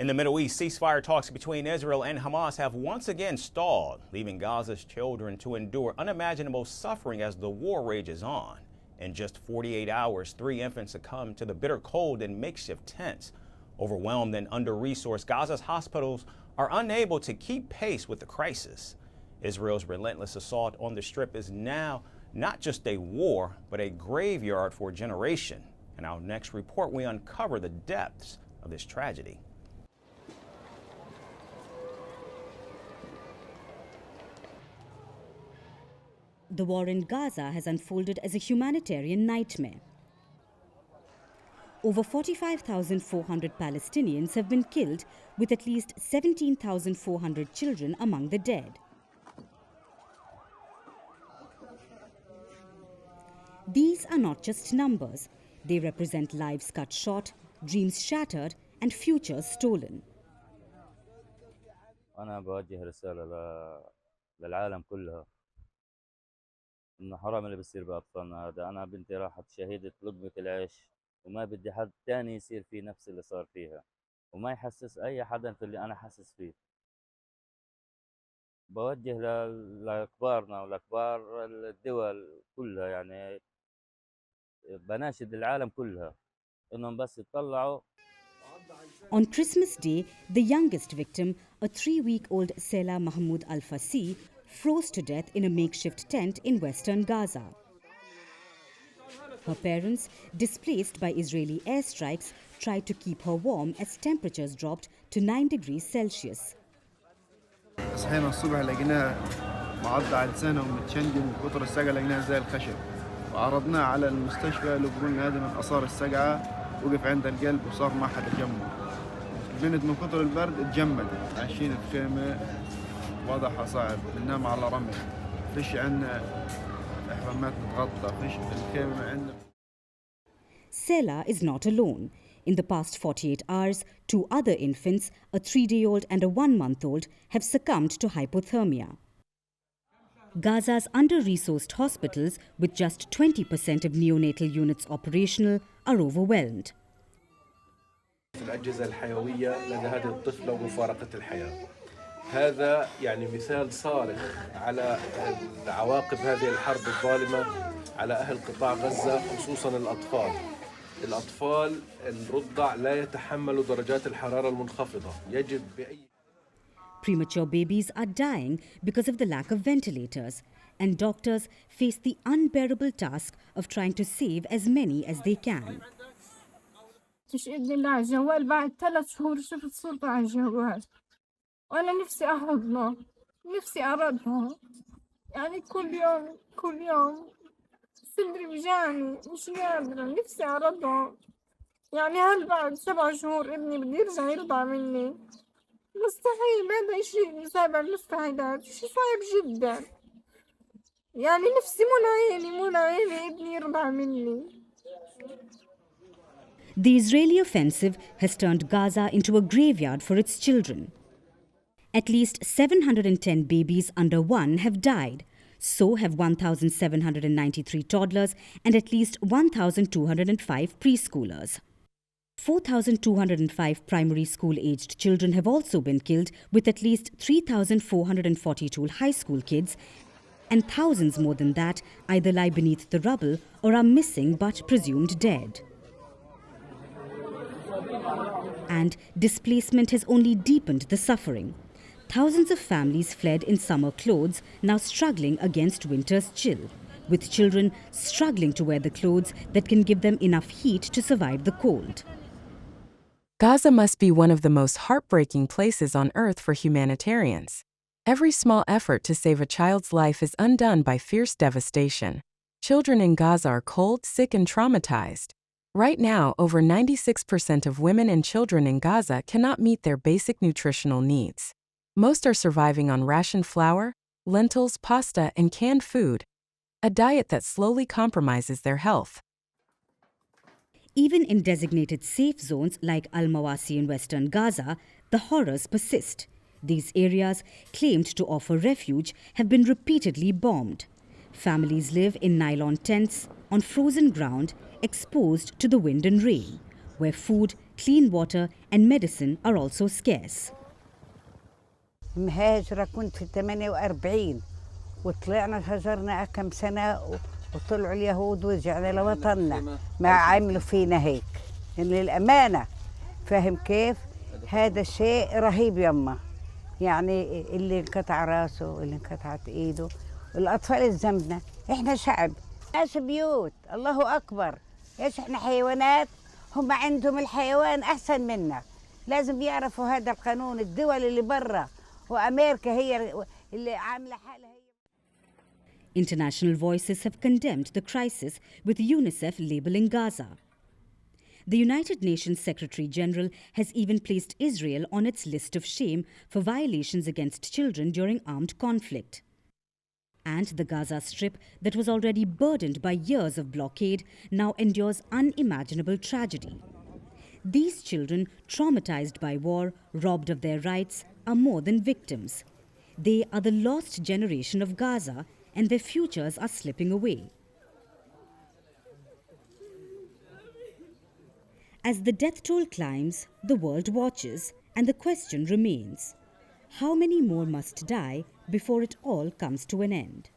In the Middle East, ceasefire talks between Israel and Hamas have once again stalled, leaving Gaza's children to endure unimaginable suffering as the war rages on. In just 48 hours, 3 infants succumbed to the bitter cold in makeshift tents. Overwhelmed and under-resourced, Gaza's hospitals are unable to keep pace with the crisis. Israel's relentless assault on the Strip is now not just a war, but a graveyard for a generation. In our next report, we uncover the depths of this tragedy. The war in Gaza has unfolded as a humanitarian nightmare. Over 45,400 Palestinians have been killed, with at least 17,400 children among the dead. These are not just numbers. They represent lives cut short, dreams shattered, and futures stolen. أنا بوجه رسالة للعالم كلها إنه حرام اللي بيصير بأطفالنا هذا. أنا بنتي راحت شهيدة لقمة العيش وما بدي حد تاني يصير فيه نفس اللي صار فيها وما يحسس أي حدا في اللي أنا حاسس فيه. بوجه لكبارنا ولكبار الدول كلها، يعني بناشد العالم كلها إنهم بس يطلعوا. On Christmas Day, the youngest victim, a 3-week-old Sela Mahmoud Al-Fasi, froze to death in a makeshift tent in western Gaza. Her parents, displaced by Israeli airstrikes, tried to keep her warm as temperatures dropped to 9 degrees Celsius. صحينا الصبح لقيناها معضة على لسانها ومتشنجة من كتر السقعة، لقيناها زي الخشب، وعرضناها على المستشفى اللي بيقولنا هذه من آثار السقعة، وقف عند القلب وصار ما حدا جنبه. البنت من كتر البرد اتجمدت، عايشين في خيمة وضعها صعب، بننام على رمل، فيش عندنا حمامات متغطى، فيش الخيمة عندنا. Sela is not alone. In the past 48 hours, 2 other infants, a 3-day-old and a 1-month-old, have succumbed to hypothermia. Gaza's under-resourced hospitals, with just 20% of neonatal units operational, are overwhelmed. الأجهزة الحيوية لدى هذه الطفلة ومفارقة الحياة. هذا يعني مثال صارخ على عواقب هذه الحرب الظالمة على أهل قطاع غزة، خصوصاً الأطفال. الأطفال الرضع لا يتحملوا درجات الحرارة المنخفضة. يجب بأي Premature babies are dying because of the lack of ventilators, and doctors face the unbearable task of trying to save as many as they can. تشهد لله على الجوال بعد 3 شهور شفت صورته على الجوال، وأنا نفسي أحضنه، نفسي أردها، يعني كل يوم صدري بيجعني مش قادرة، نفسي أردها. يعني هل بعد 7 شهور ابني بده يرجع يرضع مني؟ مستحيل، هذا إشي من سابع المستحيلات، إشي صعب جدا. يعني نفسي منى عيني ابني يرضع مني. The Israeli offensive has turned Gaza into a graveyard for its children. At least 710 babies under 1 have died. So have 1,793 toddlers and at least 1,205 preschoolers. 4,205 primary school-aged children have also been killed, with at least 3,442 high school kids, and thousands more than that either lie beneath the rubble or are missing but presumed dead. And displacement has only deepened the suffering. Thousands of families fled in summer clothes, now struggling against winter's chill, with children struggling to wear the clothes that can give them enough heat to survive the cold. Gaza must be one of the most heartbreaking places on earth for humanitarians. Every small effort to save a child's life is undone by fierce devastation. Children in Gaza are cold, sick, and traumatized. Right now, over 96% of women and children in Gaza cannot meet their basic nutritional needs. Most are surviving on rationed flour, lentils, pasta, and canned food, a diet that slowly compromises their health. Even in designated safe zones like Al-Mawasi in western Gaza, the horrors persist. These areas, claimed to offer refuge, have been repeatedly bombed. Families live in nylon tents, on frozen ground, exposed to the wind and rain, where food, clean water and medicine are also scarce. مهاجرة كنت في 48 وطلعنا هجرنا كم سنة وطلعوا اليهود ورجعنا لوطننا ما عملوا فينا هيك يعني للأمانة فاهم كيف؟ هذا شيء رهيب يما يعني اللي انقطع راسه اللي انقطعت ايده الأطفال الزمنا احنا شعب ناس بيوت الله أكبر ايش احنا حيوانات هم عندهم الحيوان أحسن منا لازم يعرفوا هذا القانون الدول اللي برا وأمريكا هي اللي عاملة حالها. International voices have condemned the crisis, with UNICEF labeling Gaza. The United Nations Secretary-General has even placed Israel on its list of shame for violations against children during armed conflict. And the Gaza Strip, that was already burdened by years of blockade, now endures unimaginable tragedy. These children, traumatized by war, robbed of their rights, are more than victims. They are the lost generation of Gaza, and their futures are slipping away. As the death toll climbs, the world watches, and the question remains: how many more must die before it all comes to an end?